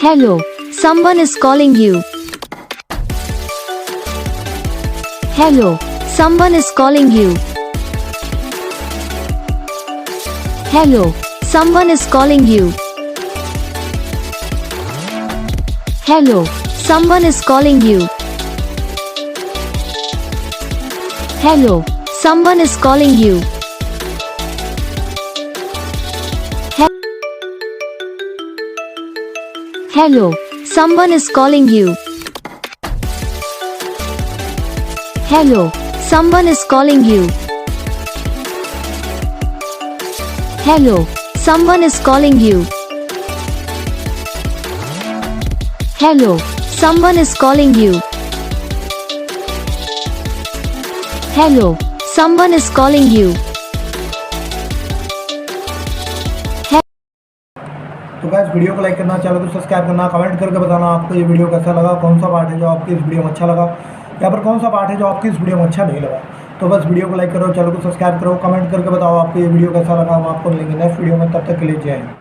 Hello, someone is calling you. Hello, someone is calling you. Hello, someone is calling you. Hello, someone is calling you. Hello, someone is calling you. Hello, someone is calling you. Hello, someone is calling you. Hello, someone is calling you. Hello, someone is calling you. Hello, someone is calling you. तो guys video को like करना, channel को subscribe करना, comment करके बताना आपको ये video कैसा लगा, कौन सा पार्ट है जो आपकी इस वीडियो में अच्छा लगा या फिर कौन सा पार्ट है जो आपकी इस वीडियो में अच्छा नहीं लगा। तो बस वीडियो को लाइक करो, चैनल को सब्सक्राइब करो, कमेंट करके बताओ आपको ये वीडियो कैसा लगा। हम आपको मिलेंगे नेक्स्ट वीडियो में, तब तक के लिए जय हिंद।